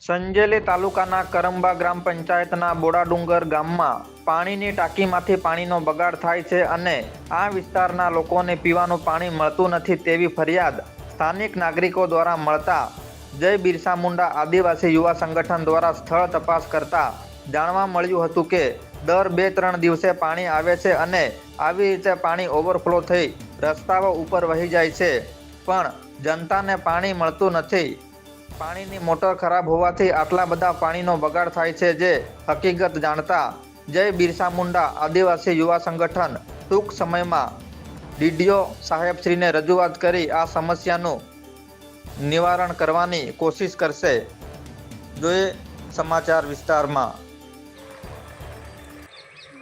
સંજેલી તાલુકાના કરંબા ગ્રામ પંચાયતના બોડાડુંગર ગામમાં પાણીની ટાંકીમાંથી પાણીનો બગાડ થાય છે અને આ વિસ્તારના લોકોને પીવાનું પાણી મળતું નથી તેવી ફરિયાદ સ્થાનિક નાગરિકો દ્વારા મળતા જય બિરસા મુંડા આદિવાસી યુવા સંગઠન દ્વારા સ્થળ તપાસ કરતા જાણવા મળ્યું હતું કે દર 2-3 દિવસે પાણી આવે છે અને આવી રીતે પાણી ઓવરફ્લો થઈ રસ્તાઓ ઉપર વહી જાય છે, પણ જનતાને પાણી મળતું નથી। પાણીની મોટર ખરાબ હોવાથી આટલા બધા પાણીનો બગાડ થાય છે, જે હકીકત જાણતા જય બિરસા મુંડા આદિવાસી યુવા સંગઠન ટૂંક સમયમાં ડીડીઓ સાહેબશ્રીને રજૂઆત કરી આ સમસ્યાનું નિવારણ કરવાની કોશિશ કરશે। જોઈએ સમાચાર વિસ્તારમાં।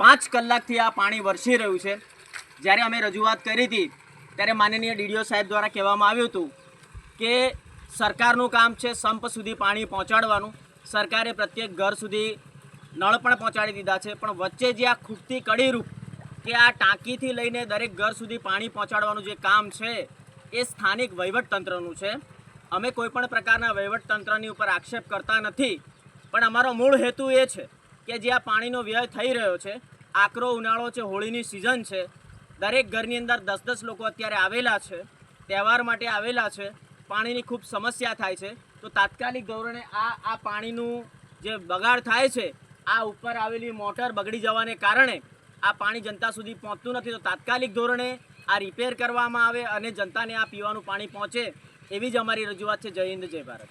5 કલાકથી આ પાણી વરસી રહ્યું છે। જ્યારે અમે રજૂઆત કરી હતી ત્યારે માનનીય ડીડીઓ સાહેબ દ્વારા કહેવામાં આવ્યું હતું કે સરકારનું કામ છે સંપ સુધી પાણી પહોંચાડવાનું। સરકારે પ્રત્યેક ઘર સુધી નળ પણ પહોંચાડી દીધા છે, પણ વચ્ચે જે આ ખૂટતી કડીરૂપ કે આ ટાંકીથી લઈને દરેક ઘર સુધી પાણી પહોંચાડવાનું જે કામ છે એ સ્થાનિક વહીવટતંત્રનું છે। અમે કોઈપણ પ્રકારના વહીવટતંત્રની ઉપર આક્ષેપ કરતા નથી, પણ અમારો મૂળ હેતુ એ છે કે જે આ પાણીનો વ્યય થઈ રહ્યો છે, આકરો ઉનાળો છે, હોળીની સિઝન છે, દરેક ઘરની અંદર 10-10 લોકો અત્યારે આવેલા છે, તહેવાર માટે આવેલા છે, પાણીની ખૂબ સમસ્યા થાય છે। તો તાત્કાલિક ધોરણે આ પાણીનું જે બગાડ થાય છે, આ ઉપર આવેલી મોટર બગડી જવાને કારણે આ પાણી જનતા સુધી પહોંચતું નથી। તો તાત્કાલિક ધોરણે આ રિપેર કરવામાં આવે અને જનતાને આ પીવાનું પાણી પહોંચે, એવી જ અમારી રજૂઆત છે। જય હિન્દ, જય ભારત।